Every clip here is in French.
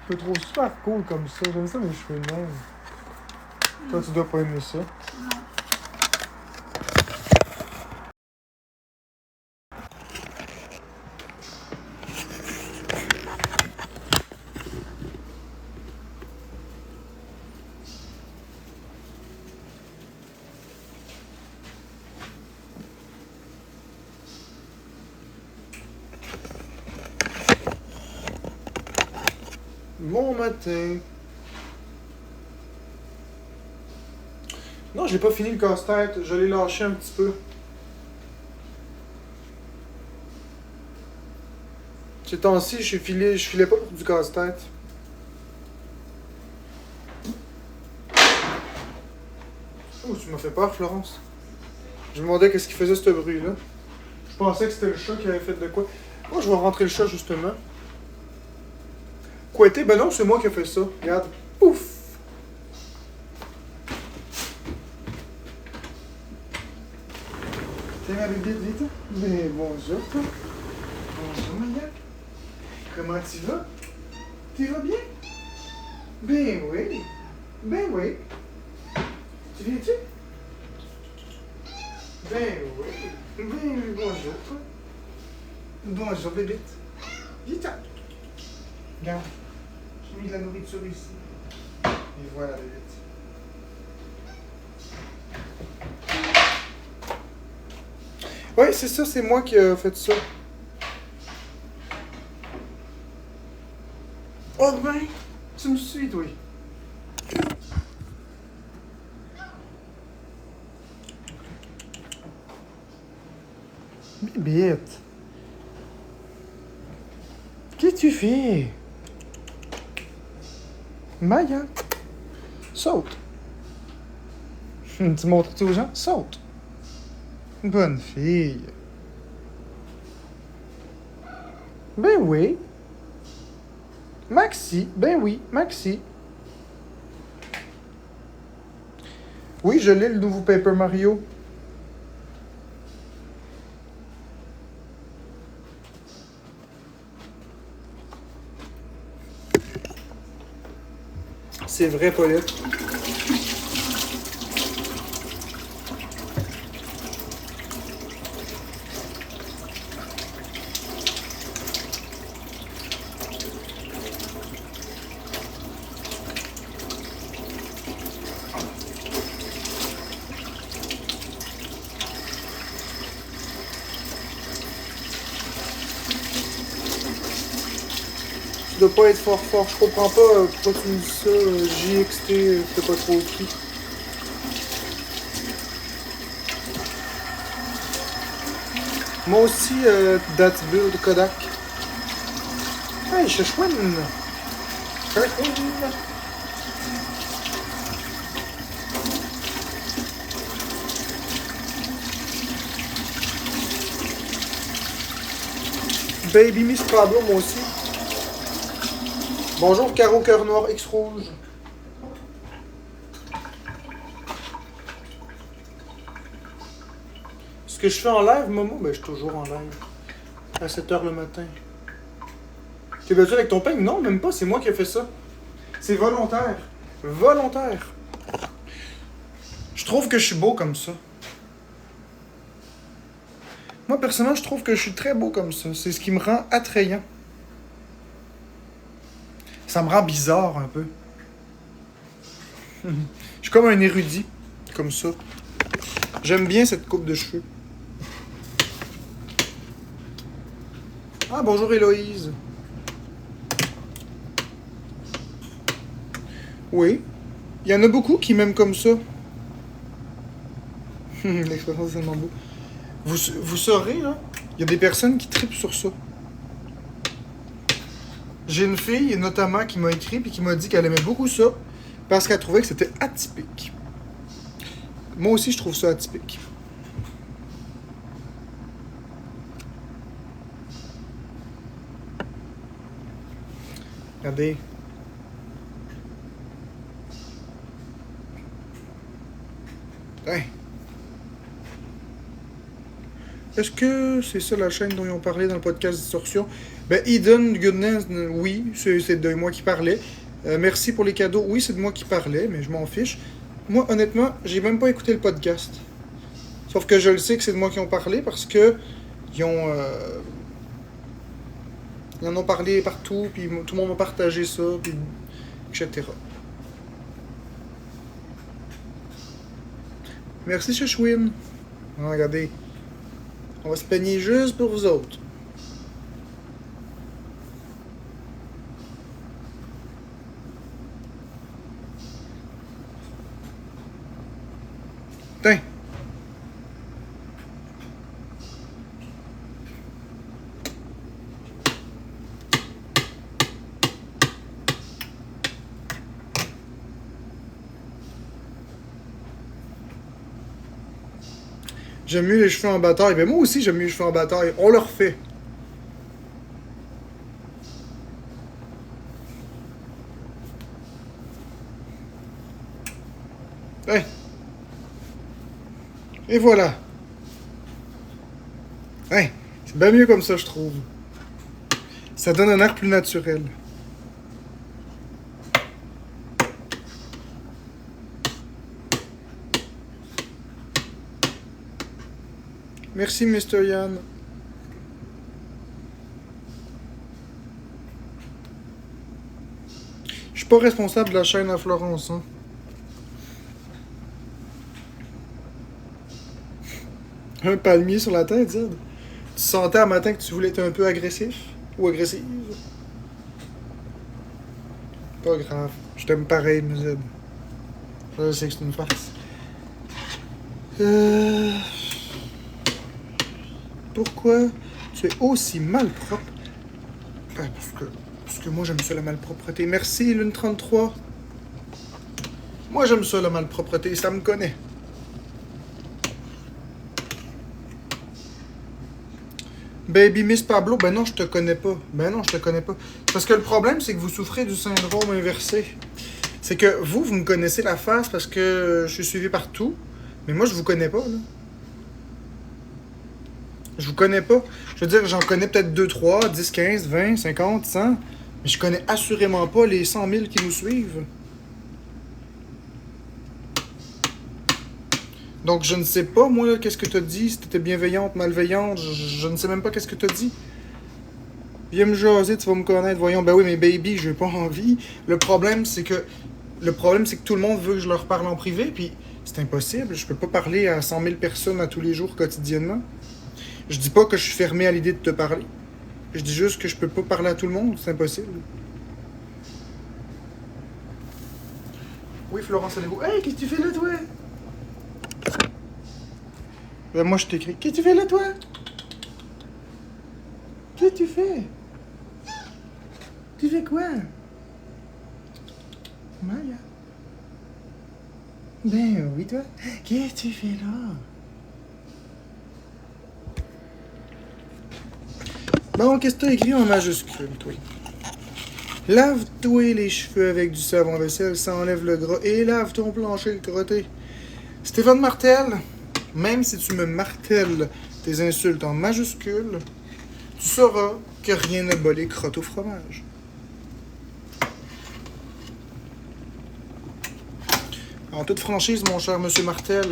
Je le trouve super cool comme ça. J'aime ça mes cheveux de même. Toi, tu dois pas aimer ça. Non. Bon matin. Non, j'ai pas fini le casse-tête. Je l'ai lâché un petit peu. Ces temps-ci, je filais pas pour du casse-tête. Oh, tu m'as fait peur, Florence. Je me demandais qu'est-ce qui faisait ce bruit-là. Je pensais que c'était le chat qui avait fait de quoi. Oh, je vais rentrer le chat, justement. Couetté? Ben non, c'est moi qui ai fait ça. Regarde. Pouf! Tiens, ma bébé, vite. Mais bonjour, toi. Bonjour, Maya. Comment tu vas? Tu vas bien? Ben oui. Ben oui. Tu viens-tu? Ben oui. Ben oui, bonjour, toi. Bonjour, bébé. Viens. Regarde. J'ai mis de la nourriture ici. Et voilà, bébé. Oui, c'est ça, c'est moi qui ai fait ça. Oh ben, tu me suis, toi. Bébête. Qu'est-ce que tu fais? Maya. Saute. Tu montres tout aux gens? Saute. Bonne fille. Ben oui. Maxi. Ben oui, Maxi. Oui, je l'ai, le nouveau Paper Mario. C'est vrai, Paulette. Tu dois pas être fort. Je comprends pas pourquoi tu me dis ça. JXT, t'as pas trop écrit. Moi aussi, That's Build Kodak. Hey, Shashwin! Baby Miss Pablo, moi aussi. Bonjour, Caro Cœur Noir X Rouge. Ce que je fais en live, Momo, ben je suis toujours en live. À 7h le matin. T'es battu avec ton peigne? Non, même pas, c'est moi qui ai fait ça. C'est volontaire. Volontaire. Je trouve que je suis beau comme ça. Moi, personnellement, je trouve que je suis très beau comme ça. C'est ce qui me rend attrayant. Ça me rend bizarre un peu. Je suis comme un érudit, comme ça. J'aime bien cette coupe de cheveux. Ah, bonjour Héloïse. Oui. Il y en a beaucoup qui m'aiment comme ça. L'expérience est tellement beau. Vous saurez, là, il y a des personnes qui tripent sur ça. J'ai une fille, notamment, qui m'a écrit et qui m'a dit qu'elle aimait beaucoup ça parce qu'elle trouvait que c'était atypique. Moi aussi, je trouve ça atypique. Regardez. Hey. Est-ce que c'est ça la chaîne dont ils ont parlé dans le podcast Distorsion? Ben, Eden Goodness, oui, c'est de moi qui parlais. Merci pour les cadeaux, oui, c'est de moi qui parlais, mais je m'en fiche. Moi, honnêtement, j'ai même pas écouté le podcast. Sauf que je le sais que c'est de moi qui ont parlé parce que ils en ont parlé partout, puis tout le monde a partagé ça, puis etc. Merci, Chouchouine. Ah, regardez, on va se peigner juste pour vous autres. Tiens. J'aime mieux les cheveux en bataille. Ben moi aussi, j'aime mieux les cheveux en bataille. On le refait. Hey. Et voilà. Hey. C'est bien mieux comme ça, je trouve. Ça donne un air plus naturel. Merci, Mr. Yann. Je suis pas responsable de la chaîne à Florence, hein. Un palmier sur la tête, Zed. Tu sentais un matin que tu voulais être un peu agressif? Ou agressive? Pas grave. Je t'aime pareil, mais Zed. Je sais que c'est une farce. Pourquoi tu es aussi malpropre? Parce que moi, j'aime ça, la malpropreté. Merci, Lune 33. Moi, j'aime ça, la malpropreté. Ça me connaît. Baby Miss Pablo, ben non, je te connais pas. Ben non, je te connais pas. Parce que le problème, c'est que vous souffrez du syndrome inversé. C'est que vous me connaissez la face parce que je suis suivi partout. Mais moi, je vous connais pas, là. Je vous connais pas. Je veux dire, j'en connais peut-être 2, 3, 10, 15, 20, 50, 100. Mais je connais assurément pas les 100 000 qui nous suivent. Donc, je ne sais pas, moi, qu'est-ce que t'as dit, si t'étais bienveillante, malveillante, je ne sais même pas qu'est-ce que t'as dit. Viens me jaser, tu vas me connaître, voyons. Ben oui, mais baby, j'ai pas envie. Le problème, c'est que tout le monde veut que je leur parle en privé, puis c'est impossible. Je peux pas parler à 100 000 personnes à tous les jours, quotidiennement. Je dis pas que je suis fermé à l'idée de te parler. Je dis juste que je peux pas parler à tout le monde, c'est impossible. Oui, Florence, allez-vous? Hey, qu'est-ce que tu fais là, toi? Ben moi, je t'écris. Qu'est-ce que tu fais là, toi? Qu'est-ce que tu fais? Tu fais quoi? Maya? Ben oui, toi. Qu'est-ce que tu fais là? Bon, qu'est-ce que t'as écrit en majuscule, toi? Lave-toi les cheveux avec du savon vaisselle, ça enlève le gras, et lave ton plancher le crotté. Stéphane Martel, même si tu me martèles tes insultes en majuscules, tu sauras que rien ne bat les crottes au fromage. En toute franchise, mon cher monsieur Martel,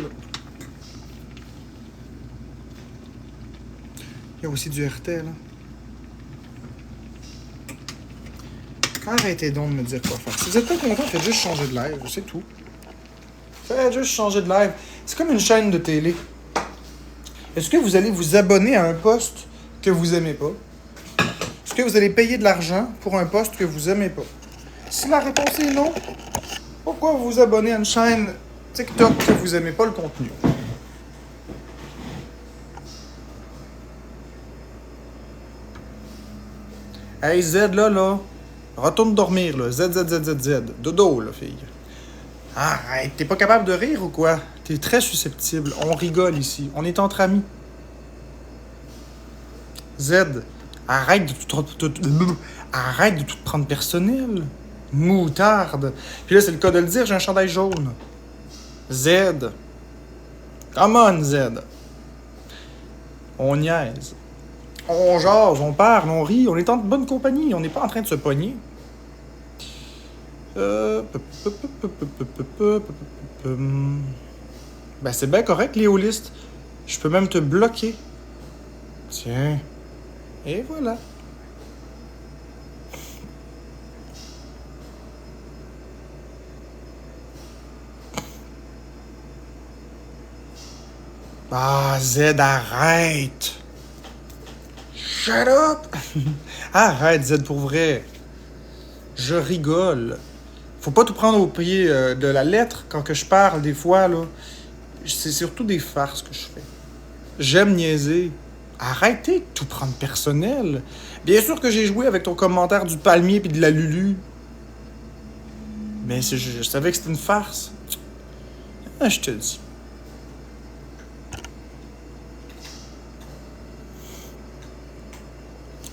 il y a aussi du RTL, hein. Arrêtez donc de me dire quoi faire. Si vous êtes pas content, faites juste changer de live, c'est tout. Faites juste changer de live. C'est comme une chaîne de télé. Est-ce que vous allez vous abonner à un poste que vous aimez pas? Est-ce que vous allez payer de l'argent pour un poste que vous aimez pas? Si la réponse est non, pourquoi vous vous abonnez à une chaîne TikTok que vous aimez pas le contenu? Hey Z là. Retourne dormir, là. Z. Dodo, là, fille. Arrête, t'es pas capable de rire ou quoi? T'es très susceptible. On rigole ici. On est entre amis. Z, arrête de tout prendre personnel. Moutarde. Puis là, c'est le cas de le dire, j'ai un chandail jaune. Z. Come on, Z. On niaise. On jase, on parle, on rit, on est en bonne compagnie, on n'est pas en train de se pogner. Ben c'est bien correct, les holistes. Je peux même te bloquer. Tiens. Et voilà. Ah, Z, arrête! Shut up! Arrête, Z, pour vrai. Je rigole. Faut pas tout prendre au pied de la lettre quand que je parle, des fois, là. C'est surtout des farces que je fais. J'aime niaiser. Arrêtez de tout prendre personnel. Bien sûr que j'ai joué avec ton commentaire du palmier puis de la Lulu. Mais je savais que c'était une farce. Ah, je te le dis.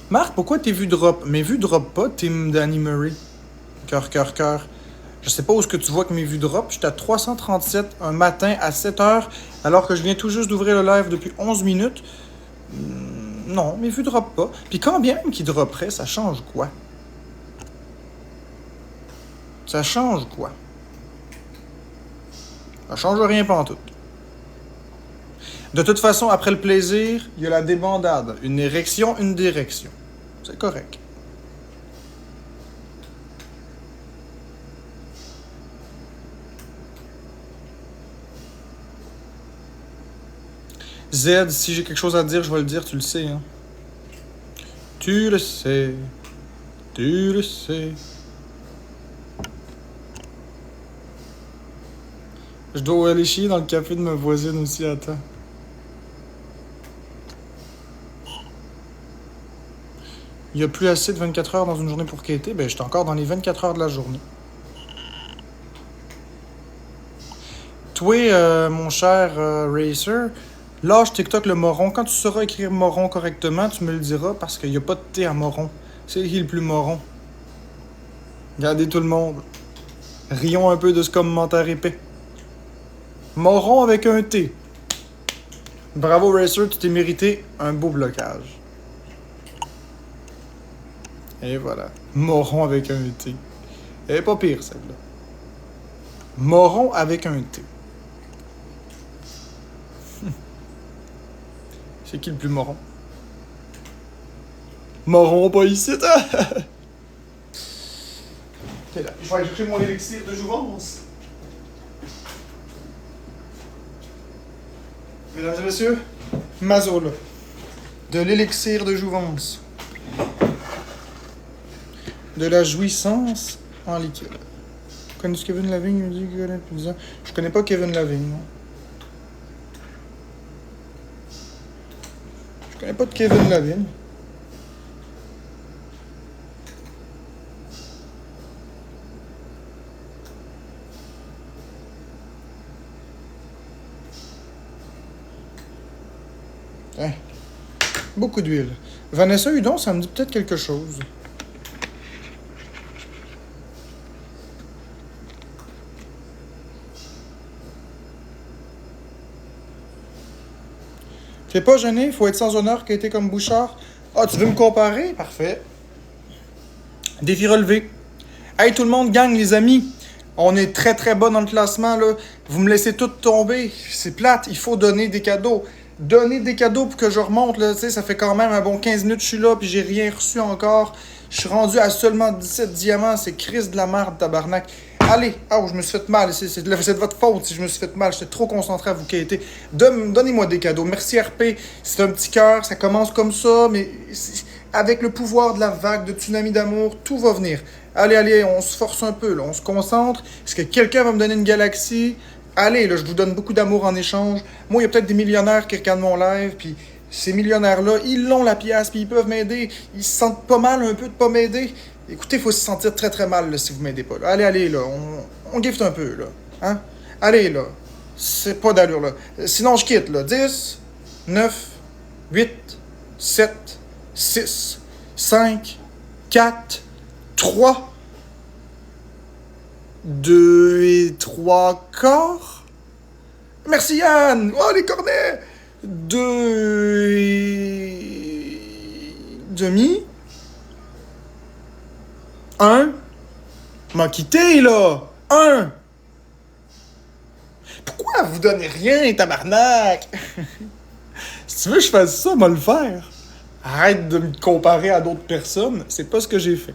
Marc, pourquoi tes vues drop? Mes vues drop pas, Team Danny Murray. Cœur, cœur, cœur. Je sais pas où est-ce que tu vois que mes vues drop. J'étais à 337 un matin à 7h, alors que je viens tout juste d'ouvrir le live depuis 11 minutes. Non, mes vues drop pas. Puis quand bien même qu'ils dropperaient, ça change quoi? Ça change quoi? Ça change rien pantoute. De toute façon, après le plaisir, il y a la débandade. Une érection, une direction. C'est correct. Z, si j'ai quelque chose à dire, je vais le dire, tu le sais, hein. Tu le sais. Tu le sais. Je dois aller chier dans le café de ma voisine aussi, attends. Il n'y a plus assez de 24 heures dans une journée pour quêter, ben j'étais encore dans les 24 heures de la journée. Toi, mon cher Racer, lâche TikTok le moron. Quand tu sauras écrire moron correctement, tu me le diras parce qu'il n'y a pas de T à moron. C'est qui le plus moron? Regardez tout le monde. Rions un peu de ce commentaire épais. Moron avec un T. Bravo Racer, tu t'es mérité un beau blocage. Et voilà. Moron avec un T. Elle est pas pire, celle-là. Moron avec un T. C'est qui le plus moron? Moron pas ici, Ok, là. Je vais aller chercher mon élixir de jouvence. Mesdames et messieurs, Mazo, là. De l'élixir de jouvence. De la jouissance en liquide. Connais-tu Kevin Lavigne? Il me dit qu'il connaît depuis 10 ans. Je connais pas Kevin Lavigne, non. Je connais pas de Kevin Lavigne. Hein. Beaucoup d'huile. Vanessa Hudon, ça me dit peut-être quelque chose. T'es pas gêné? Faut être sans honneur qui a été comme Bouchard. Ah, tu veux me comparer? Parfait. Défi relevé. Hey, tout le monde gagne, les amis. On est très, très bas dans le classement, là. Vous me laissez tout tomber. C'est plate. Il faut donner des cadeaux. Donner des cadeaux pour que je remonte, là. Tu sais, ça fait quand même un bon 15 minutes que je suis là, puis j'ai rien reçu encore. Je suis rendu à seulement 17 diamants. C'est Christ de la merde, tabarnak. Allez, oh, je me suis fait mal. C'est de votre faute si je me suis fait mal. J'étais trop concentré à vous quêter. Donnez-moi des cadeaux. Merci RP. C'est un petit cœur. Ça commence comme ça, mais avec le pouvoir de la vague, de tsunami d'amour, tout va venir. Allez, allez, on se force un peu, là. On se concentre. Est-ce que quelqu'un va me donner une galaxie? Allez, là, je vous donne beaucoup d'amour en échange. Moi, il y a peut-être des millionnaires qui regardent mon live, puis ces millionnaires-là, ils l'ont la pièce, puis ils peuvent m'aider. Ils se sentent pas mal un peu de pas m'aider. Écoutez, il faut se sentir très très mal là, si vous m'aidez pas. Là. Allez, allez, là, on gift un peu, là. Hein? Allez, là. C'est pas d'allure, là. Sinon, je quitte, là. 10, 9, 8, 7, 6, 5, 4, 3, 2 et 3 quarts. Merci Yann! Oh, les cornets! 2 et demi. Un. M'a quitté, là. Un. Pourquoi vous donnez rien, tabarnak? Si tu veux que je fasse ça, moi le faire. Arrête de me comparer à d'autres personnes. C'est pas ce que j'ai fait.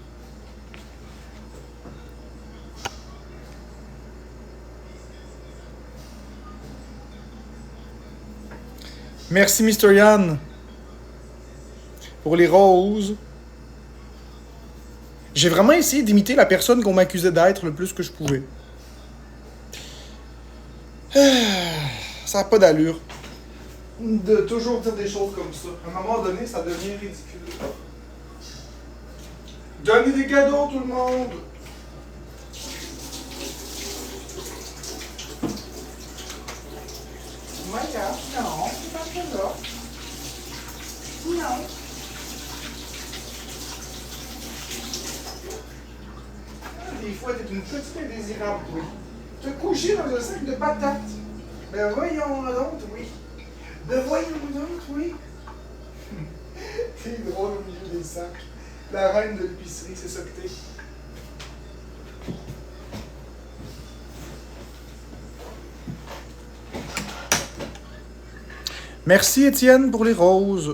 Merci, Mr. Yann. Pour les roses. J'ai vraiment essayé d'imiter la personne qu'on m'accusait d'être le plus que je pouvais. Ça n'a pas d'allure. De toujours dire des choses comme ça. À un moment donné, ça devient ridicule. Donnez des cadeaux, tout le monde! Regarde, non, c'est pas ça là. Non. Des fois, t'es une petite indésirable, oui. Te coucher dans un sac de patates. Ben voyons donc, oui. Ben voyons donc, oui. T'es drôle au milieu des sacs. La reine de l'épicerie, c'est ça que t'es. Merci Étienne pour les roses.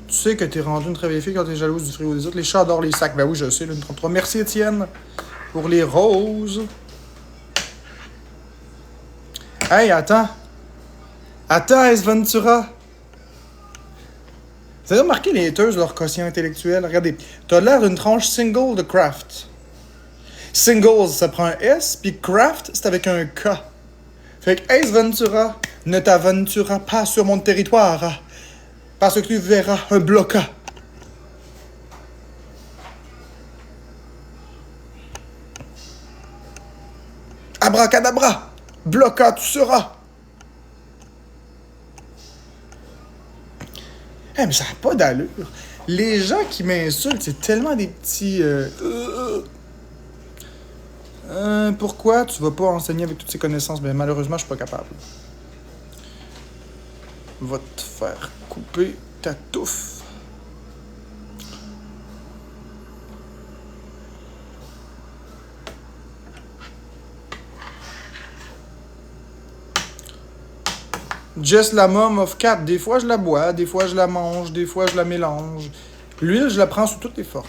Tu sais que t'es rendu une très vieille fille quand t'es jalouse du frigo des autres. Les chats adorent les sacs. Ben oui, je sais, Lune 33. Merci Étienne pour les roses. Hey, attends. Attends, S. Ventura. Vous avez remarqué les haters, leur quotient intellectuel? Regardez, t'as l'air d'une tranche single de Kraft. Singles, ça prend un S, puis Craft, c'est avec un K. Fait que Ace Ventura, ne t'aventura pas sur mon territoire, parce que tu verras un bloca. Abracadabra, bloca tu seras. Mais ça n'a pas d'allure. Les gens qui m'insultent, c'est tellement des petits... pourquoi tu vas pas enseigner avec toutes ces connaissances? Ben, malheureusement, je suis pas capable. Va te faire couper ta touffe. Just la mom of cat. Des fois, je la bois, des fois, je la mange, des fois, je la mélange. L'huile, je la prends sous toutes les formes.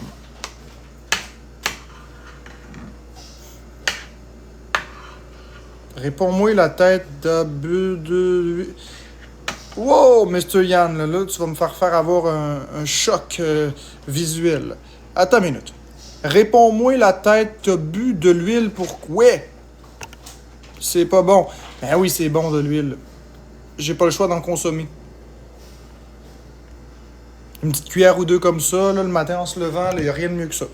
Réponds-moi la tête de... Wow, Mr. Yann, là, tu vas me faire avoir un choc visuel. Attends une minute. Réponds-moi la tête, t'as bu de l'huile pourquoi? C'est pas bon. Ben oui, c'est bon de l'huile. J'ai pas le choix d'en consommer. Une petite cuillère ou deux comme ça, là, le matin en se levant, il n'y a rien de mieux que ça.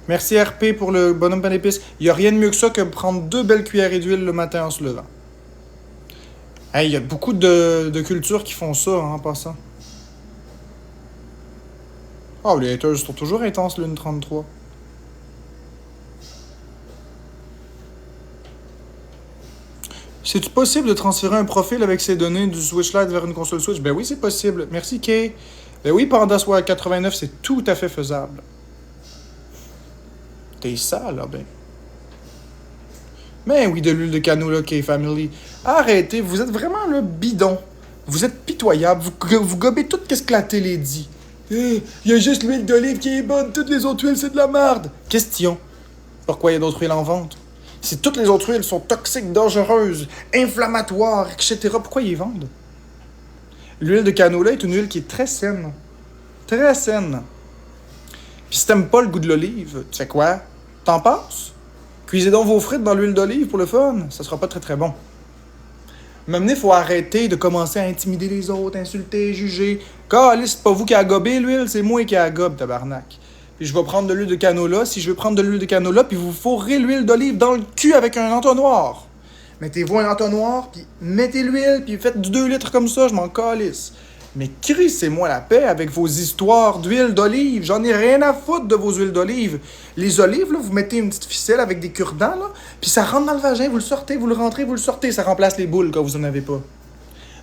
Merci RP pour le bonhomme pain d'épices. Il n'y a rien de mieux que ça que prendre 2 belles cuillerées d'huile le matin en se levant. Hey, il y a beaucoup de cultures qui font ça, en passant. Oh, les haters sont toujours intenses, Lune 33. C'est-tu possible de transférer un profil avec ses données du Switch Lite vers une console Switch? Ben oui, c'est possible. Merci, Kay. Ben oui, Panda soit 89, c'est tout à fait faisable. T'es sale, là, ben. Mais oui, de l'huile de canola, K-Family. Arrêtez, vous êtes vraiment le bidon. Vous êtes pitoyable. Vous gobez tout ce que la télé dit. Il y a juste l'huile d'olive qui est bonne, toutes les autres huiles, c'est de la merde. Question. Pourquoi il y a d'autres huiles en vente? Si toutes les autres huiles sont toxiques, dangereuses, inflammatoires, etc., pourquoi ils les vendent? L'huile de canola est une huile qui est très saine. Très saine. Puis si t'aimes pas le goût de l'olive, tu sais quoi? T'en passes? Cuisez donc vos frites dans l'huile d'olive pour le fun. Ça sera pas très très bon. Maintenant, il faut arrêter de commencer à intimider les autres, insulter, juger. Caliste, c'est pas vous qui a gobé l'huile, c'est moi qui a gobe, tabarnak. Puis je vais prendre de l'huile de canola. Si je veux prendre de l'huile de canola, puis vous fourrez l'huile d'olive dans le cul avec un entonnoir. Mettez-vous un entonnoir, puis mettez l'huile, puis faites du 2 litres comme ça, je m'en calisse. Mais crissez-moi la paix avec vos histoires d'huile d'olive. J'en ai rien à foutre de vos huiles d'olive. Les olives, là, vous mettez une petite ficelle avec des cure-dents, là, puis ça rentre dans le vagin, vous le sortez, vous le rentrez, vous le sortez. Ça remplace les boules quand vous en avez pas.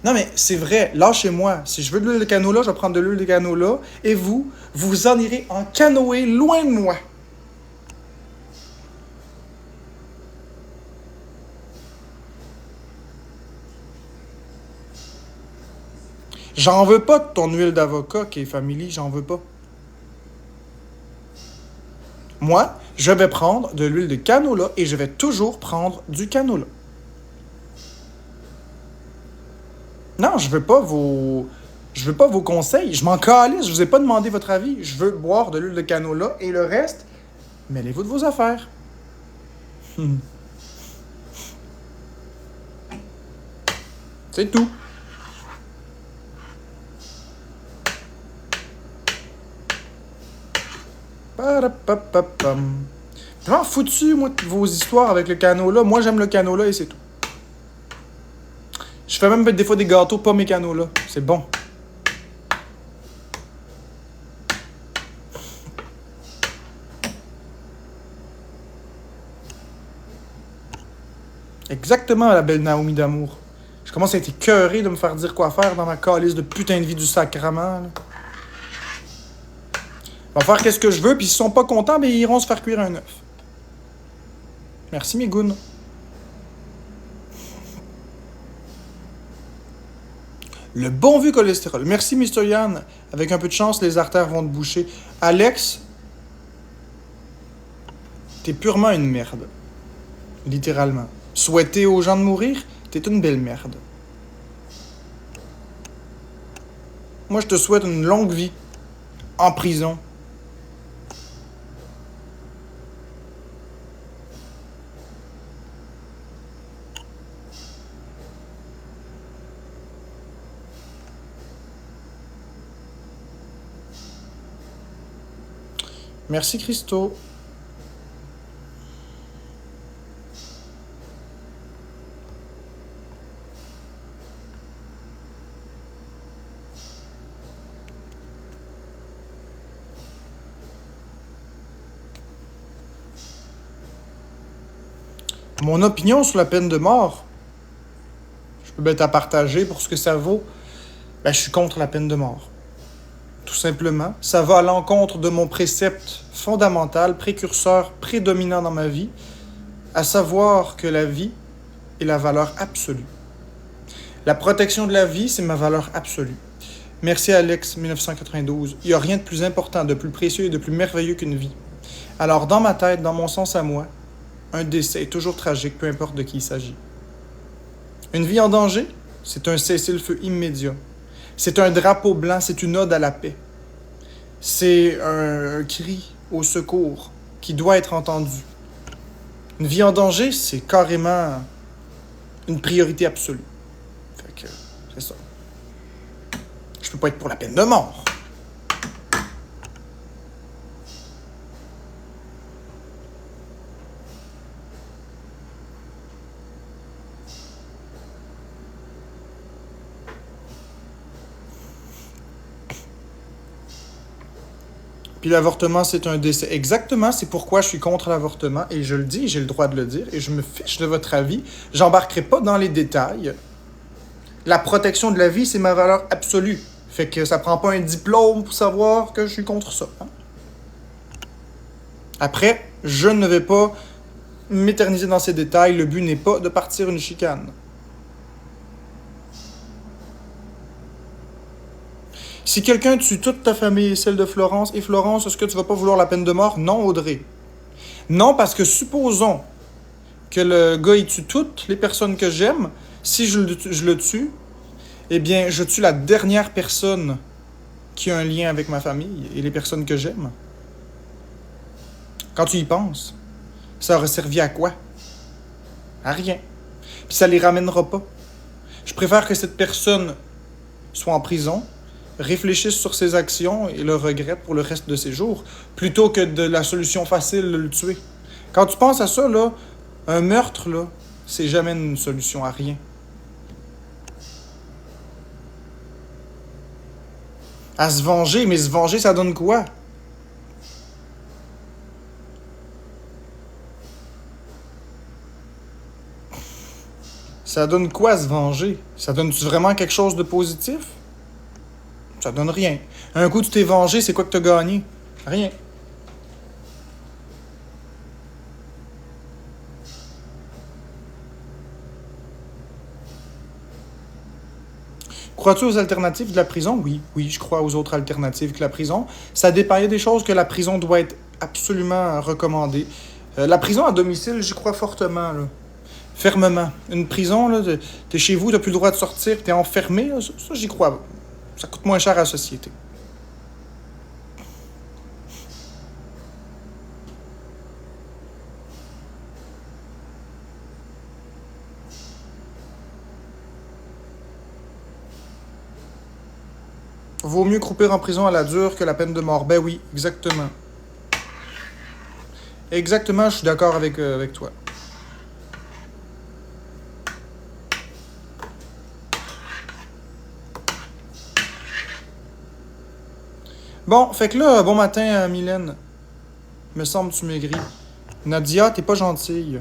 Non, mais c'est vrai, lâchez-moi. Si je veux de l'huile de canola, je vais prendre de l'huile de canola. Et vous, vous en irez en canoë loin de moi. J'en veux pas de ton huile d'avocat qui est Family, j'en veux pas. Moi, je vais prendre de l'huile de canola et je vais toujours prendre du canola. Non, je veux pas vos conseils. Je m'en calisse, je vous ai pas demandé votre avis. Je veux boire de l'huile de canola et le reste, mêlez-vous de vos affaires. C'est tout. Parapapapam. Je m'en foutu, moi, de vos histoires avec le canola. Moi, j'aime le canola et c'est tout. Je fais même des fois des gâteaux, pas mes canola. C'est bon. Exactement, la belle Naomi d'amour. Je commence à être écœuré de me faire dire quoi faire dans ma calice de putain de vie du sacrement. Là. Ils vont faire qu'est-ce que je veux, puis s'ils sont pas contents, ben ils iront se faire cuire un œuf. Merci, mes goûts. Le bon vieux cholestérol. Merci, Mr. Yann. Avec un peu de chance, les artères vont te boucher. Alex, t'es purement une merde. Littéralement. Souhaiter aux gens de mourir, t'es une belle merde. Moi, je te souhaite une longue vie. En prison. Merci, Christo. Mon opinion sur la peine de mort, je peux bien t'en partager pour ce que ça vaut. Ben, je suis contre la peine de mort. Tout simplement, ça va à l'encontre de mon précepte fondamental, précurseur, prédominant dans ma vie, à savoir que la vie est la valeur absolue. La protection de la vie, c'est ma valeur absolue. Merci Alex, 1992. Il n'y a rien de plus important, de plus précieux et de plus merveilleux qu'une vie. Alors, dans ma tête, dans mon sens à moi, un décès est toujours tragique, peu importe de qui il s'agit. Une vie en danger, c'est un cessez-le-feu immédiat. C'est un drapeau blanc, c'est une ode à la paix. C'est un cri au secours qui doit être entendu. Une vie en danger, c'est carrément une priorité absolue. Fait que, c'est ça. Je peux pas être pour la peine de mort. Puis l'avortement, c'est un décès. Exactement, c'est pourquoi je suis contre l'avortement. Et je le dis, j'ai le droit de le dire. Et je me fiche de votre avis. J'embarquerai pas dans les détails. La protection de la vie, c'est ma valeur absolue. Fait que ça prend pas un diplôme pour savoir que je suis contre ça. Hein? Après, je ne vais pas m'éterniser dans ces détails. Le but n'est pas de partir une chicane. Si quelqu'un tue toute ta famille et celle de Florence, et Florence, est-ce que tu vas pas vouloir la peine de mort? Non, Audrey. Non, parce que supposons que le gars, il tue toutes les personnes que j'aime. Si je le tue, eh bien, je tue la dernière personne qui a un lien avec ma famille et les personnes que j'aime. Quand tu y penses, ça aurait servi à quoi? À rien. Puis ça les ramènera pas. Je préfère que cette personne soit en prison, réfléchisse sur ses actions et le regrette pour le reste de ses jours, plutôt que de la solution facile de le tuer. Quand tu penses à ça, là, un meurtre, là, c'est jamais une solution à rien. À se venger, mais se venger, ça donne quoi? Ça donne quoi se venger? Ça donne-tu vraiment quelque chose de positif? Ça donne rien. Un coup, tu t'es vengé, c'est quoi que t'as gagné? Rien. Crois-tu aux alternatives de la prison? Oui, oui, je crois aux autres alternatives que la prison. Ça dépend, il y a des choses que la prison doit être absolument recommandée. La prison à domicile, j'y crois fortement, là. Fermement. Une prison, là, t'es chez vous, t'as plus le droit de sortir, t'es enfermé, là, ça, j'y crois. Ça coûte moins cher à la société. Vaut mieux croupir en prison à la dure que la peine de mort. Ben oui, exactement. Exactement, je suis d'accord avec toi. Bon, fait que là, bon matin, Mylène. Me semble que tu maigris. Nadia, t'es pas gentille.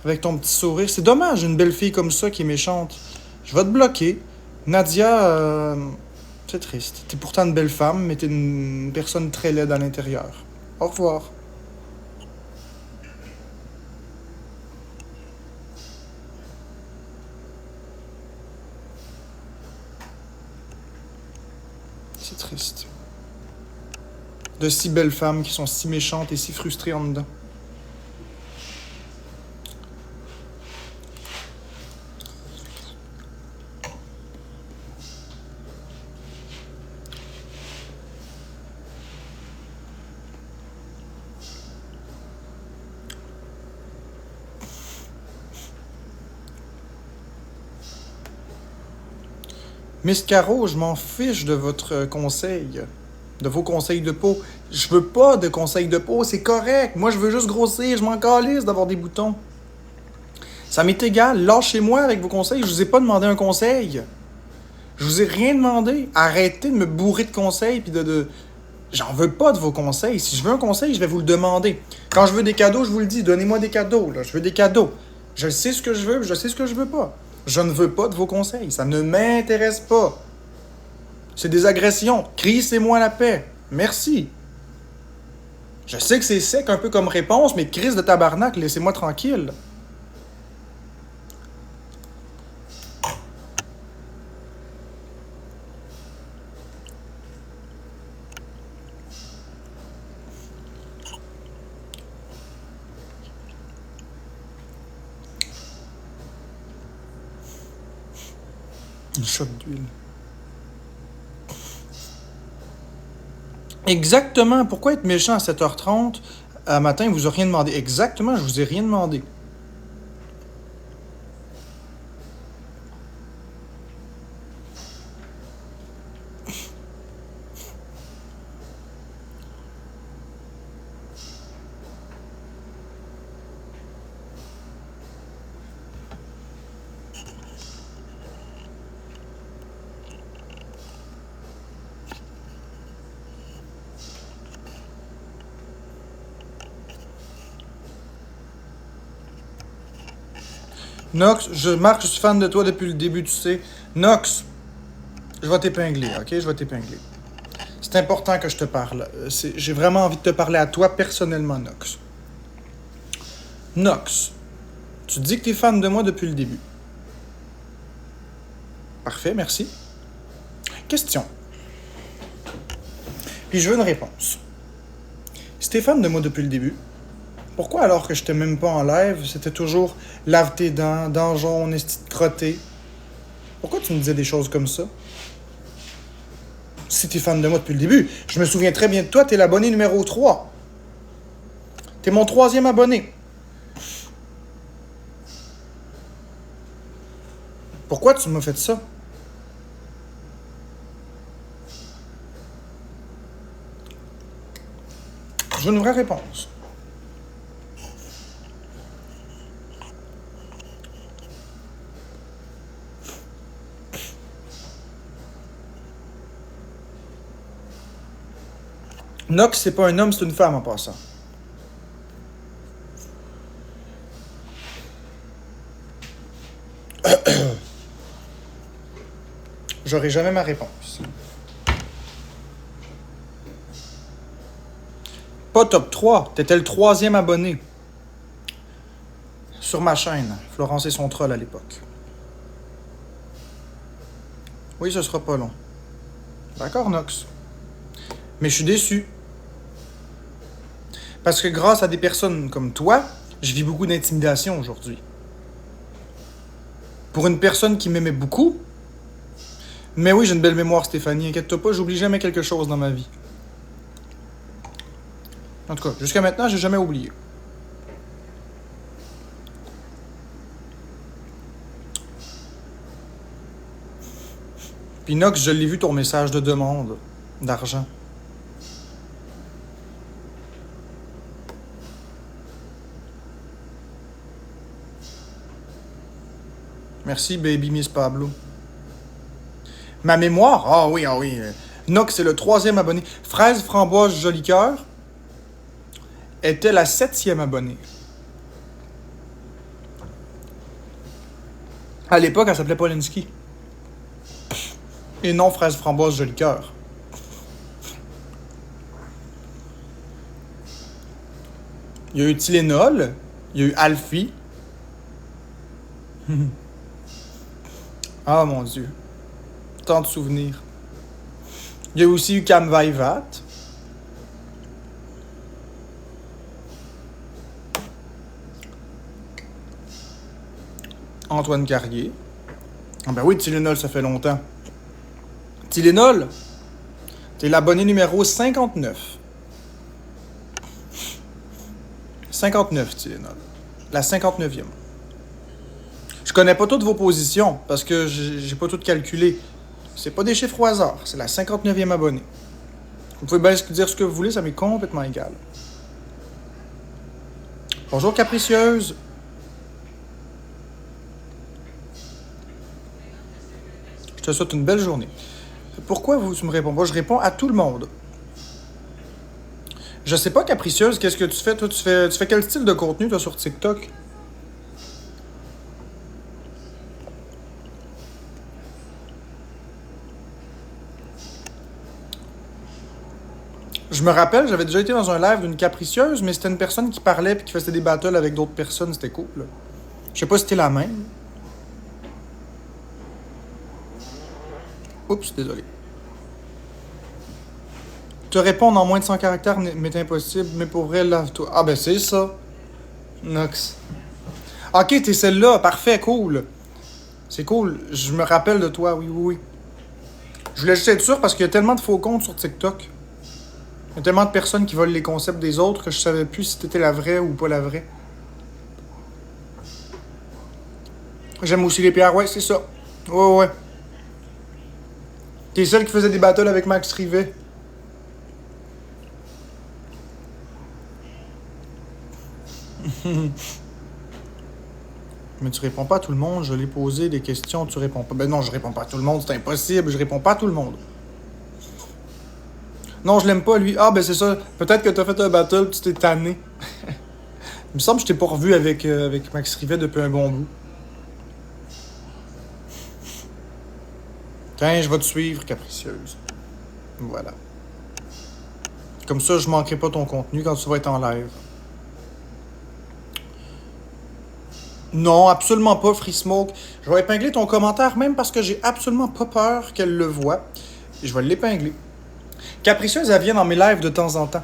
Avec ton petit sourire. C'est dommage, une belle fille comme ça qui est méchante. Je vais te bloquer. Nadia, c'est triste. T'es pourtant une belle femme, mais t'es une personne très laide à l'intérieur. Au revoir. C'est triste. De si belles femmes qui sont si méchantes et si frustrées en dedans. Miss Caro, je m'en fiche de votre conseil. De vos conseils de peau. Je veux pas de conseils de peau, c'est correct. Moi, je veux juste grossir. Je m'en calisse d'avoir des boutons. Ça m'est égal. Lâchez-moi avec vos conseils. Je vous ai pas demandé un conseil. Je vous ai rien demandé. Arrêtez de me bourrer de conseils puis de... J'en veux pas de vos conseils. Si je veux un conseil, je vais vous le demander. Quand je veux des cadeaux, je vous le dis. Donnez-moi des cadeaux. Là. Je veux des cadeaux. Je sais ce que je veux, je sais ce que je veux pas. Je ne veux pas de vos conseils. Ça ne m'intéresse pas. C'est des agressions. Crissez-moi la paix. Merci. Je sais que c'est sec un peu comme réponse, mais crise de tabarnak, laissez-moi tranquille. Une shot d'huile. Exactement. Pourquoi être méchant à 7h30 à matin, vous a rien demandé? Exactement, je vous ai rien demandé. Nox, Marc, je suis fan de toi depuis le début, tu sais. Nox, je vais t'épingler, ok? Je vais t'épingler. C'est important que je te parle. J'ai vraiment envie de te parler à toi personnellement, Nox. Nox, tu dis que t'es fan de moi depuis le début. Parfait, merci. Question. Puis je veux une réponse. Si t'es fan de moi depuis le début, pourquoi alors que je t'ai même pas en live, c'était toujours lave tes dents, dents jaunes, esti de crotté? Pourquoi tu me disais des choses comme ça? Si t'es fan de moi depuis le début, je me souviens très bien de toi, t'es l'abonné numéro 3. T'es mon 3e abonné. Pourquoi tu m'as fait ça? Je veux une vraie réponse. Nox, c'est pas un homme, c'est une femme en passant. J'aurai jamais ma réponse. Pas top 3, t'étais le 3e abonné. Sur ma chaîne, Florence et son troll à l'époque. Oui, ce sera pas long. D'accord, Nox. Mais je suis déçu. Parce que grâce à des personnes comme toi, je vis beaucoup d'intimidation aujourd'hui. Pour une personne qui m'aimait beaucoup, mais oui, j'ai une belle mémoire, Stéphanie, inquiète-toi pas, j'oublie jamais quelque chose dans ma vie. En tout cas, jusqu'à maintenant, j'ai jamais oublié. Puis Nox, je l'ai vu ton message de demande d'argent. Merci, baby Miss Pablo. Ma mémoire? Ah oui, ah oui. Nox, c'est le 3e abonné. Fraise, framboise, joli cœur était la 7e abonnée. À l'époque, elle s'appelait Polinski. Et non Fraise, framboise, joli cœur. Il y a eu Tylenol. Il y a eu Alfie. Ah mon Dieu. Tant de souvenirs. Il y a aussi eu Cam Vaivat. Antoine Carrier. Ah ben oui, Tylenol, ça fait longtemps. Tylenol, t'es l'abonné numéro 59. 59, Tylenol. La 59e. Je connais pas toutes vos positions, parce que j'ai pas tout calculé. C'est pas des chiffres au hasard, c'est la 59e abonnée. Vous pouvez bien dire ce que vous voulez, ça m'est complètement égal. Bonjour Capricieuse. Je te souhaite une belle journée. Pourquoi tu me réponds pas? Je réponds à tout le monde. Je sais pas, Capricieuse, qu'est-ce que tu fais? Toi, tu fais quel style de contenu, toi, sur TikTok? Je me rappelle, j'avais déjà été dans un live d'une Capricieuse, mais c'était une personne qui parlait et qui faisait des battles avec d'autres personnes. C'était cool. Je sais pas si c'était la même. Oups, désolé. Te répondre en moins de 100 caractères m'est impossible, mais pour vrai, lave-toi. Ah ben c'est ça. Nox. Ok, t'es celle-là, parfait, cool. C'est cool, je me rappelle de toi, oui, oui, oui. Je voulais juste être sûr parce qu'il y a tellement de faux comptes sur TikTok. Il y a tellement de personnes qui volent les concepts des autres que je savais plus si t'étais la vraie ou pas la vraie. J'aime aussi les pierres, ouais, c'est ça. Ouais, ouais. T'es celle qui faisait des battles avec Max Rivet. Mais tu réponds pas à tout le monde, je l'ai posé des questions, tu réponds pas. Ben non, je réponds pas à tout le monde, c'est impossible, je réponds pas à tout le monde. Non, je l'aime pas, lui. Ah, ben c'est ça. Peut-être que t'as fait un battle, tu t'es tanné. Il me semble que je t'ai pas revu avec Max Rivet depuis un bon bout. Tiens, je vais te suivre, Capricieuse. Voilà. Comme ça, je manquerai pas ton contenu quand tu vas être en live. Non, absolument pas, Free Smoke. Je vais épingler ton commentaire, même parce que j'ai absolument pas peur qu'elle le voie. Et je vais l'épingler. Capricieuse, elle vient dans mes lives de temps en temps.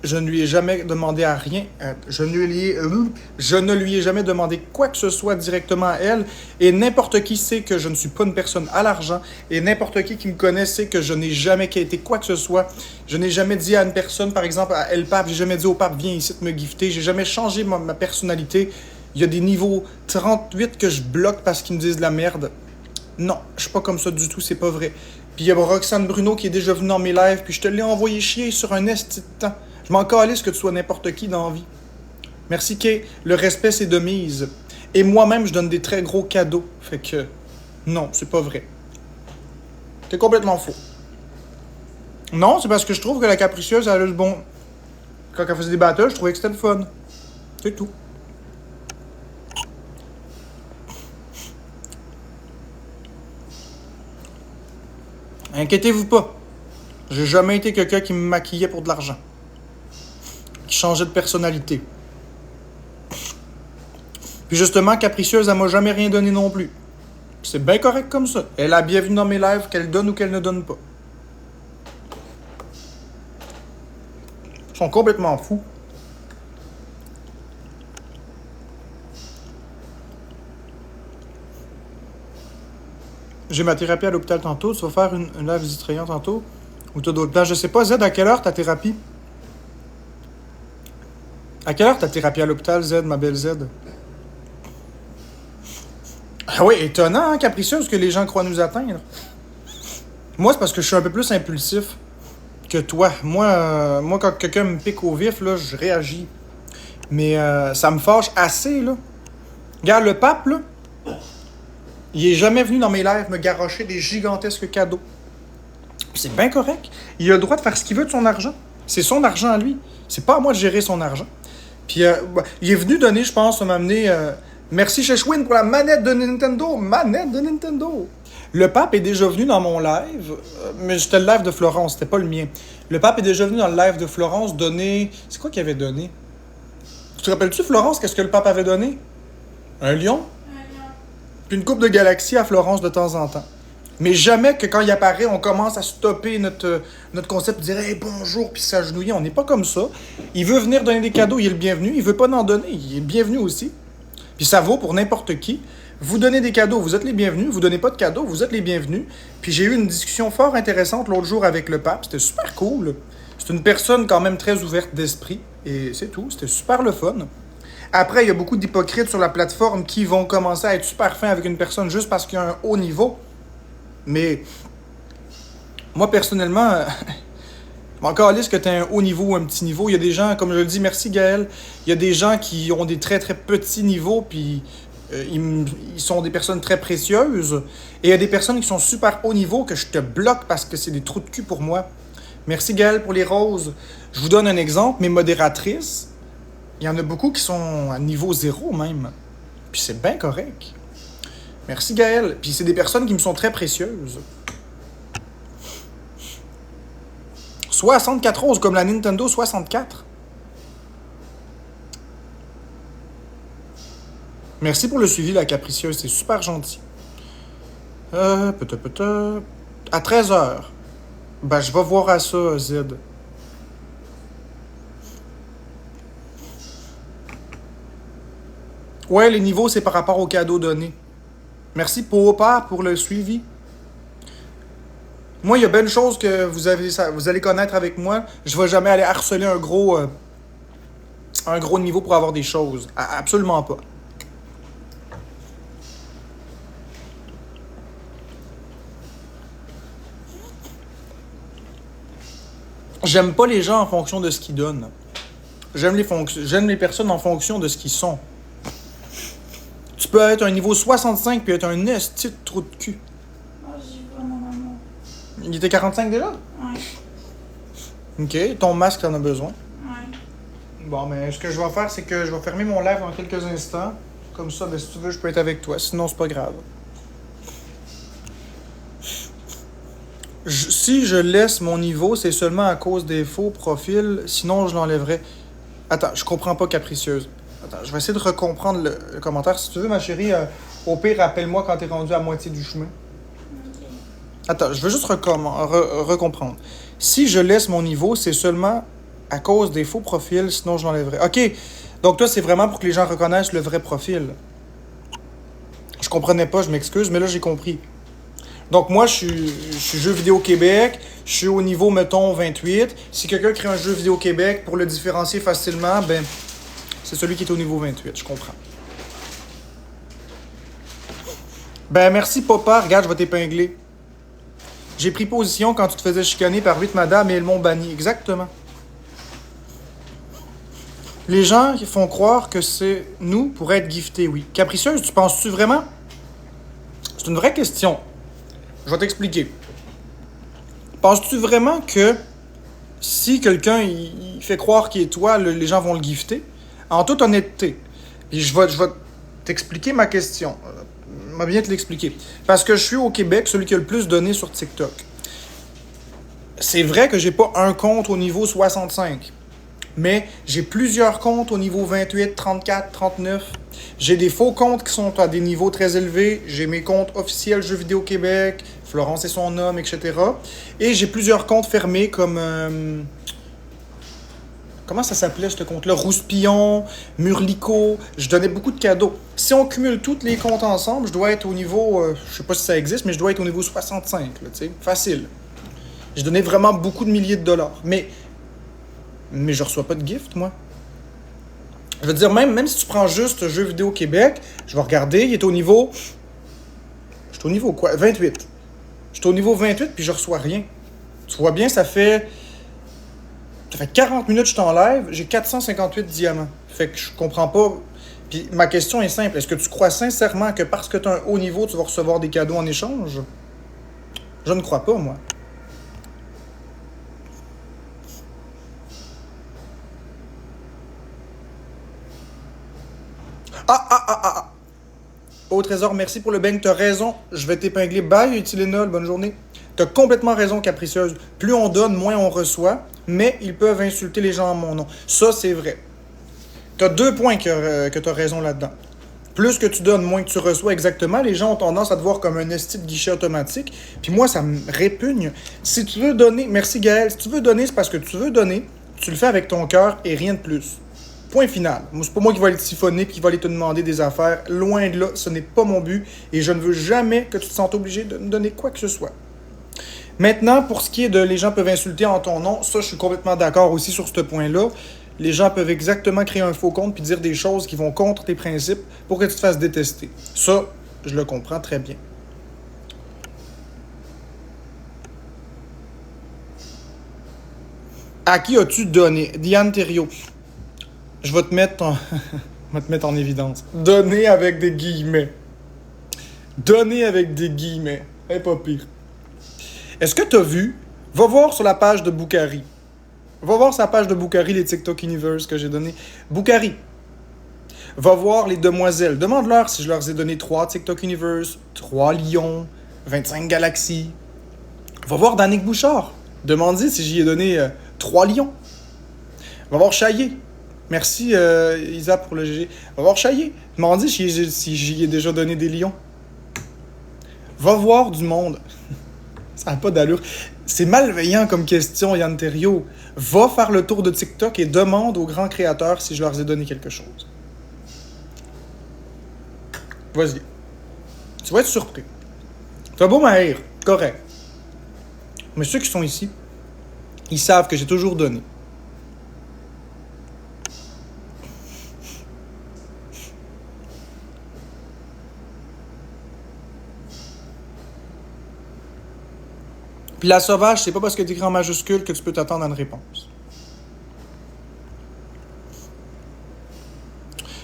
Je ne lui ai jamais demandé à rien. Je ne lui ai jamais demandé quoi que ce soit directement à elle. Et n'importe qui sait que je ne suis pas une personne à l'argent. Et n'importe qui me connaît sait que je n'ai jamais quitté quoi que ce soit. Je n'ai jamais dit à une personne, par exemple à El Pape, j'ai jamais dit au Pape, viens ici te me gifter. J'ai jamais changé ma personnalité. Il y a des niveaux 38 que je bloque parce qu'ils me disent de la merde. Non, je suis pas comme ça du tout, c'est pas vrai. Puis il y a Roxane Bruno qui est déjà venue dans mes lives, puis je te l'ai envoyé chier sur un esti de temps. Je m'en calisse que tu sois n'importe qui dans la vie. Merci, Kay. Le respect, c'est de mise. Et moi-même, je donne des très gros cadeaux. Fait que, non, c'est pas vrai. T'es complètement faux. Non, c'est parce que je trouve que la Capricieuse, elle a le bon... Quand elle faisait des battles, je trouvais que c'était le fun. C'est tout. Inquiétez-vous pas. J'ai jamais été quelqu'un qui me maquillait pour de l'argent. Qui changeait de personnalité. Puis justement, Capricieuse, elle m'a jamais rien donné non plus. C'est bien correct comme ça. Elle a bienvenue dans mes lives, qu'elle donne ou qu'elle ne donne pas. Ils sont complètement fous. J'ai ma thérapie à l'hôpital tantôt. Tu vas faire une live visite tantôt? Ou t'as d'autres plans? Je sais pas, Z, à quelle heure ta thérapie? À quelle heure ta thérapie à l'hôpital, Z, ma belle Z? Ah oui, étonnant, hein, Capricieuse, que les gens croient nous atteindre. Moi, c'est parce que je suis un peu plus impulsif que toi. Moi quand quelqu'un me pique au vif, là, je réagis. Mais ça me fâche assez, là. Regarde, le pape, là, il est jamais venu dans mes lives me garrocher des gigantesques cadeaux. C'est bien correct. Il a le droit de faire ce qu'il veut de son argent. C'est son argent à lui. C'est pas à moi de gérer son argent. Puis il est venu donner, je pense, m'amener... merci Sheshwin pour la manette de Nintendo. Manette de Nintendo. Le pape est déjà venu dans mon live, mais c'était le live de Florence, c'était pas le mien. Le pape est déjà venu dans le live de Florence donner... C'est quoi qu'il avait donné? Tu te rappelles-tu, Florence, qu'est-ce que le pape avait donné? Un lion? Puis une coupe de galaxies à Florence de temps en temps. Mais jamais que quand il apparaît, on commence à stopper notre concept, dire hey, bonjour, puis s'agenouiller. On n'est pas comme ça. Il veut venir donner des cadeaux, il est le bienvenu. Il veut pas en donner, il est le bienvenu aussi. Puis ça vaut pour n'importe qui. Vous donnez des cadeaux, vous êtes les bienvenus. Vous donnez pas de cadeaux, vous êtes les bienvenus. Puis j'ai eu une discussion fort intéressante l'autre jour avec le pape. C'était super cool. C'est une personne quand même très ouverte d'esprit. Et c'est tout. C'était super le fun. Après, il y a beaucoup d'hypocrites sur la plateforme qui vont commencer à être super fins avec une personne juste parce qu'il y a un haut niveau. Mais moi, personnellement, encore lisse que tu as un haut niveau ou un petit niveau. Il y a des gens, comme je le dis, merci Gaël, il y a des gens qui ont des très très petits niveaux, puis ils sont des personnes très précieuses. Et il y a des personnes qui sont super haut niveau que je te bloque parce que c'est des trous de cul pour moi. Merci Gaël pour les roses. Je vous donne un exemple, mes modératrices, il y en a beaucoup qui sont à niveau 0 même. Puis c'est bien correct. Merci Gaël. Puis c'est des personnes qui me sont très précieuses. 64 roses comme la Nintendo 64. Merci pour le suivi, la Capricieuse. C'est super gentil. À 13h. Ben, je vais voir à ça, Zed. Ouais, les niveaux, c'est par rapport aux cadeaux donnés. Merci Popar pour le suivi. Moi, il y a bien une chose que vous allez connaître avec moi. Je ne vais jamais aller harceler un gros niveau pour avoir des choses. Absolument pas. J'aime pas les gens en fonction de ce qu'ils donnent. J'aime les personnes en fonction de ce qu'ils sont. Tu peux être un niveau 65 puis être un esti de trou de cul. Oh, j'y vois mon amour. Il était 45 déjà? Ouais. Ok, ton masque, t'en as besoin. Ouais. Bon, mais ce que je vais faire, c'est que je vais fermer mon live dans quelques instants. Comme ça, ben, si tu veux, je peux être avec toi. Sinon, c'est pas grave. Si je laisse mon niveau, c'est seulement à cause des faux profils. Sinon, je l'enlèverai. Attends, je comprends pas, Capricieuse. Attends, je vais essayer de recomprendre le commentaire. Si tu veux, ma chérie, au pire, rappelle-moi quand t'es rendu à moitié du chemin. Ok. Attends, je veux juste recomprendre. Si je laisse mon niveau, c'est seulement à cause des faux profils, sinon je l'enlèverai. OK, donc toi, c'est vraiment pour que les gens reconnaissent le vrai profil. Je comprenais pas, je m'excuse, mais là, j'ai compris. Donc moi, je suis Jeux vidéo Québec, je suis au niveau, mettons, 28. Si quelqu'un crée un jeu vidéo Québec, pour le différencier facilement, ben, c'est celui qui est au niveau 28, je comprends. Ben, merci, papa. Regarde, je vais t'épingler. J'ai pris position quand tu te faisais chicaner par 8 madames et elles m'ont banni. Exactement. Les gens font croire que c'est nous pour être giftés, oui. Capricieuse, tu penses-tu vraiment? C'est une vraie question. Je vais t'expliquer. Penses-tu vraiment que si quelqu'un il fait croire qu'il est toi, les gens vont le gifter? En toute honnêteté. Puis je vais t'expliquer ma question. Je vais bien te l'expliquer. Parce que je suis au Québec celui qui a le plus donné sur TikTok. C'est vrai que j'ai pas un compte au niveau 65. Mais j'ai plusieurs comptes au niveau 28, 34, 39. J'ai des faux comptes qui sont à des niveaux très élevés. J'ai mes comptes officiels Jeux vidéo Québec, Florence et son homme, etc. Et j'ai plusieurs comptes fermés comme... comment ça s'appelait ce compte-là? Rouspillon, Murlico. Je donnais beaucoup de cadeaux. Si on cumule tous les comptes ensemble, je dois être au niveau... je sais pas si ça existe, mais je dois être au niveau 65. Là, tu sais, facile. J'ai donné vraiment beaucoup de milliers de dollars. Mais je reçois pas de gift, moi. Je veux dire, même si tu prends juste Jeux vidéo Québec, je vais regarder, il est au niveau... Je suis au niveau quoi? 28. Je suis au niveau 28, puis je reçois rien. Tu vois bien, ça fait 40 minutes que je suis en live, j'ai 458 diamants. Fait que je comprends pas... Puis ma question est simple. Est-ce que tu crois sincèrement que parce que tu as un haut niveau, tu vas recevoir des cadeaux en échange? Je ne crois pas, moi. Ah! Au trésor, merci pour le bang. T'as raison, je vais t'épingler. Bye, Tylenol, bonne journée. T'as complètement raison, capricieuse. Plus on donne, moins on reçoit. Mais ils peuvent insulter les gens en mon nom. Ça, c'est vrai. T'as 2 points que t'as raison là-dedans. Plus que tu donnes, moins que tu reçois exactement. Les gens ont tendance à te voir comme un esti de guichet automatique. Puis moi, ça me répugne. Si tu veux donner... Merci, Gaël. Si tu veux donner, c'est parce que tu veux donner. Tu le fais avec ton cœur et rien de plus. Point final. C'est pas moi qui vais aller te siphonner et qui va aller te demander des affaires. Loin de là, ce n'est pas mon but. Et je ne veux jamais que tu te sentes obligé de me donner quoi que ce soit. Maintenant, pour ce qui est de les gens peuvent insulter en ton nom, ça, je suis complètement d'accord aussi sur ce point-là. Les gens peuvent exactement créer un faux compte puis dire des choses qui vont contre tes principes pour que tu te fasses détester. Ça, je le comprends très bien. À qui as-tu donné? Diane Thériault. Je vais te mettre en évidence. Donner avec des guillemets. Donner avec des guillemets. Pas pire. Est-ce que tu as vu? Va voir sur la page de Boukari. Va voir sa page de Boukari, les TikTok Universe que j'ai donné. Boukari. Va voir les demoiselles. Demande-leur si je leur ai donné 3 TikTok Universe, 3 lions, 25 galaxies. Va voir Danick Bouchard. Demande-lui si j'y ai donné 3 lions. Va voir Chaillé. Merci Isa pour le GG. Va voir Chaillé. Demande-lui si j'y ai déjà donné des lions. Va voir du monde. Ça n'a pas d'allure. C'est malveillant comme question, Yann Thériault. Va faire le tour de TikTok et demande aux grands créateurs si je leur ai donné quelque chose. Vas-y. Tu vas être surpris. T'as beau m'haïr, correct. Mais ceux qui sont ici, ils savent que j'ai toujours donné. Puis la sauvage, c'est pas parce que tu écris en majuscule que tu peux t'attendre à une réponse.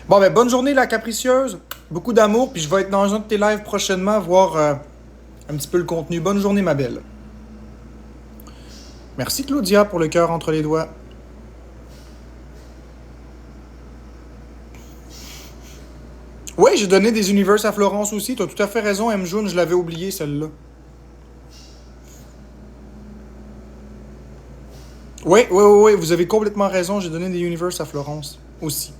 Bon, ben, bonne journée, la capricieuse. Beaucoup d'amour, puis je vais être dans un de tes lives prochainement, voir un petit peu le contenu. Bonne journée, ma belle. Merci, Claudia, pour le cœur entre les doigts. Oui, j'ai donné des Universe à Florence aussi. T'as tout à fait raison, M. June, je l'avais oublié, celle-là. Oui, vous avez complètement raison. J'ai donné des Universe à Florence aussi.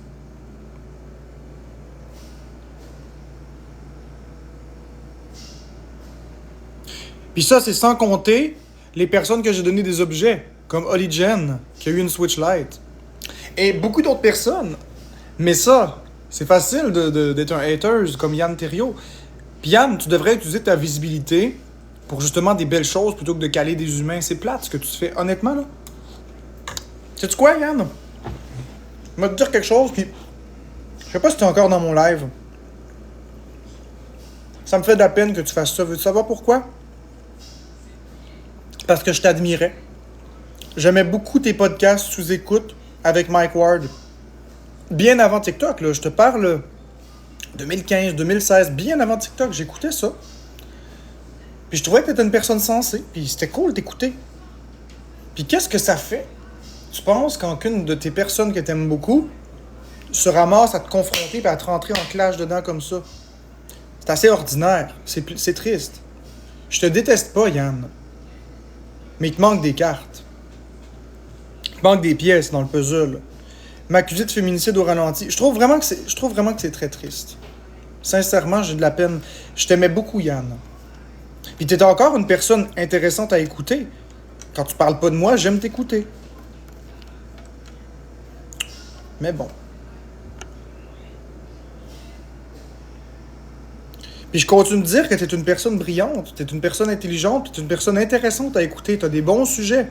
Puis ça, c'est sans compter les personnes que j'ai donné des objets, comme Holly Jen, qui a eu une Switch Lite. Et beaucoup d'autres personnes. Mais ça, c'est facile d'être un hater comme Yann Thériault. Puis Yann, tu devrais utiliser ta visibilité pour justement des belles choses plutôt que de caler des humains. C'est plate ce que tu fais, honnêtement, là. Sais-tu quoi, Yann? Je vais te dire quelque chose, puis je sais pas si t'es encore dans mon live. Ça me fait de la peine que tu fasses ça. Veux-tu savoir pourquoi? Parce que je t'admirais. J'aimais beaucoup tes podcasts sous écoute avec Mike Ward. Bien avant TikTok, là. Je te parle 2015, 2016, bien avant TikTok. J'écoutais ça. Puis je trouvais que t'étais une personne sensée. Puis c'était cool d'écouter. Puis qu'est-ce que ça fait? Tu penses quand qu'une de tes personnes que t'aimes beaucoup se ramasse à te confronter et à te rentrer en clash dedans comme ça? C'est assez ordinaire. C'est triste. Je te déteste pas, Yann. Mais il te manque des cartes. Il te manque des pièces dans le puzzle. M'accuser de féminicide au ralenti. Je trouve vraiment que c'est très triste. Sincèrement, j'ai de la peine. Je t'aimais beaucoup, Yann. Puis t'es encore une personne intéressante à écouter. Quand tu parles pas de moi, j'aime t'écouter. Mais bon. Puis je continue de dire que t'es une personne brillante, t'es une personne intelligente, t'es une personne intéressante à écouter, t'as des bons sujets.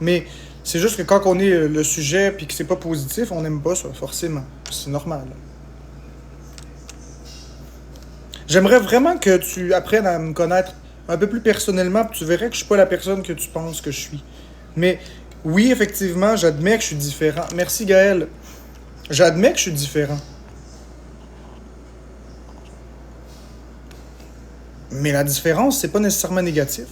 Mais c'est juste que quand on est le sujet puis que c'est pas positif, on n'aime pas ça, forcément. C'est normal. J'aimerais vraiment que tu apprennes à me connaître un peu plus personnellement, puis tu verrais que je suis pas la personne que tu penses que je suis. Mais oui, effectivement, j'admets que je suis différent. Merci Gaël. J'admets que je suis différent. Mais la différence, c'est pas nécessairement négatif.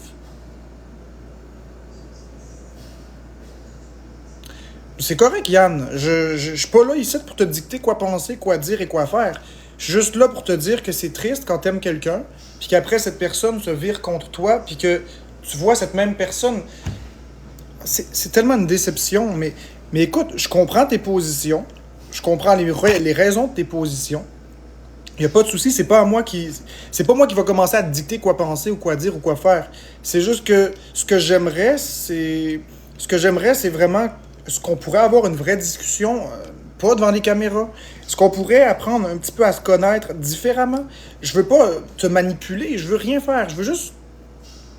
C'est correct, Yann. Je suis pas là ici pour te dicter quoi penser, quoi dire et quoi faire. Je suis juste là pour te dire que c'est triste quand t'aimes quelqu'un, puis qu'après cette personne se vire contre toi, puis que tu vois cette même personne. C'est tellement une déception, mais écoute, je comprends tes positions, je comprends les raisons de tes positions. Il n'y a pas de souci, c'est pas moi qui va commencer à te dicter quoi penser ou quoi dire ou quoi faire. C'est juste que ce que j'aimerais, c'est vraiment ce qu'on pourrait avoir une vraie discussion, pas devant les caméras. Ce qu'on pourrait apprendre un petit peu à se connaître différemment. Je veux pas te manipuler, je veux rien faire. Je veux juste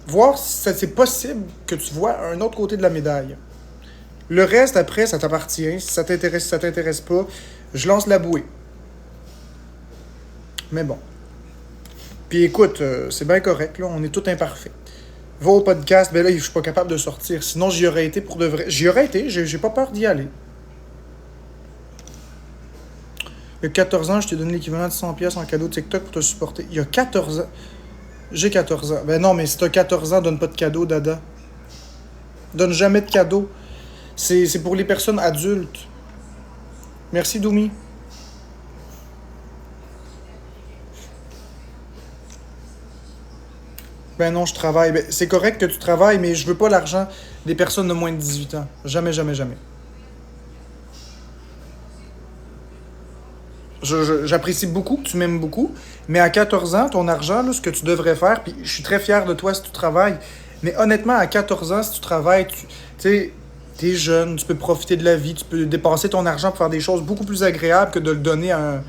voir si c'est possible que tu vois un autre côté de la médaille. Le reste, après, ça t'appartient. Si ça t'intéresse pas, je lance la bouée. Mais bon. Puis écoute, c'est bien correct, là. On est tout imparfait. Va au podcast, ben là, je suis pas capable de sortir. Sinon, j'y aurais été pour de vrai. J'y aurais été, j'ai pas peur d'y aller. Il y a 14 ans, je t'ai donné l'équivalent de 100$ en cadeau TikTok pour te supporter. Il y a 14 ans. J'ai 14 ans. Ben non, mais si t'as 14 ans, donne pas de cadeau, dada. Donne jamais de cadeau. C'est pour les personnes adultes. Merci, Doumi. Ben non, je travaille. Ben, c'est correct que tu travailles, mais je veux pas l'argent des personnes de moins de 18 ans. Jamais, jamais, jamais. J'apprécie beaucoup que tu m'aimes beaucoup, mais à 14 ans, ton argent, là, ce que tu devrais faire, puis je suis très fier de toi si tu travailles, mais honnêtement, à 14 ans, si tu travailles, tu sais, t'es jeune, tu peux profiter de la vie, tu peux dépenser ton argent pour faire des choses beaucoup plus agréables que de le donner à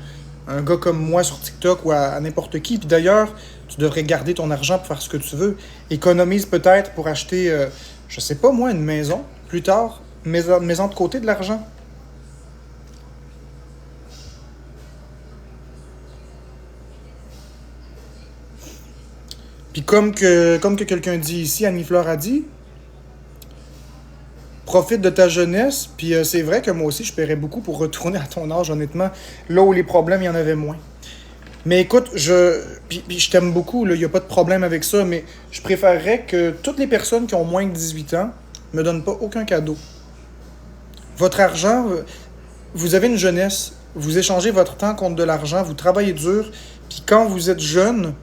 un gars comme moi sur TikTok ou à n'importe qui. Puis d'ailleurs, tu devrais garder ton argent pour faire ce que tu veux. Économise peut-être pour acheter, je sais pas moi, une maison plus tard. Maison de côté de l'argent. Puis comme que quelqu'un dit ici, Annie-Fleur a dit, profite de ta jeunesse. Puis c'est vrai que moi aussi, je paierais beaucoup pour retourner à ton âge, honnêtement. Là où les problèmes, il y en avait moins. Mais écoute, puis je t'aime beaucoup, il n'y a pas de problème avec ça, mais je préférerais que toutes les personnes qui ont moins de 18 ans me donnent pas aucun cadeau. Votre argent, vous avez une jeunesse, vous échangez votre temps contre de l'argent, vous travaillez dur, puis quand vous êtes jeune,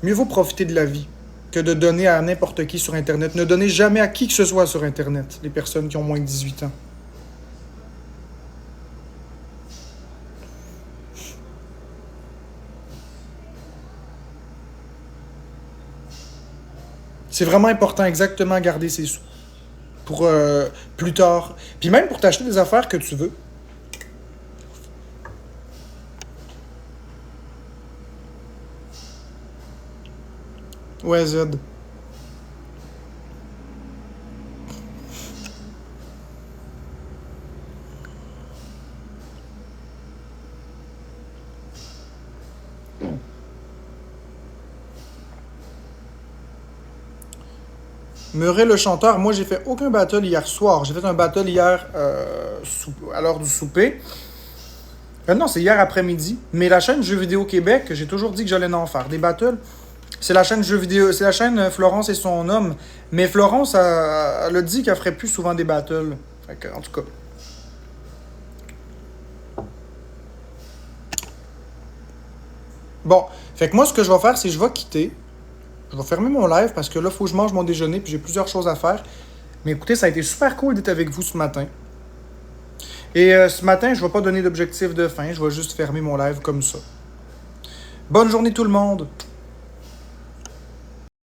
mieux vaut profiter de la vie que de donner à n'importe qui sur Internet. Ne donnez jamais à qui que ce soit sur Internet, les personnes qui ont moins de 18 ans. C'est vraiment important, exactement, garder ses sous. Pour plus tard. Puis même pour t'acheter des affaires que tu veux. Ouais, Z. Murray le chanteur, moi j'ai fait aucun battle hier soir. J'ai fait un battle hier à l'heure du souper. Non, c'est hier après-midi. Mais la chaîne Jeux vidéo Québec, j'ai toujours dit que j'allais en faire des battles. C'est la chaîne Jeux vidéo, c'est la chaîne Florence et son homme. Mais Florence, elle a dit qu'elle ferait plus souvent des battles. Fait que, en tout cas. Bon, fait que moi ce que je vais faire, c'est que je vais quitter. Je vais fermer mon live parce que là, il faut que je mange mon déjeuner puis j'ai plusieurs choses à faire. Mais écoutez, ça a été super cool d'être avec vous ce matin. Et ce matin, je ne vais pas donner d'objectif de fin. Je vais juste fermer mon live comme ça. Bonne journée tout le monde.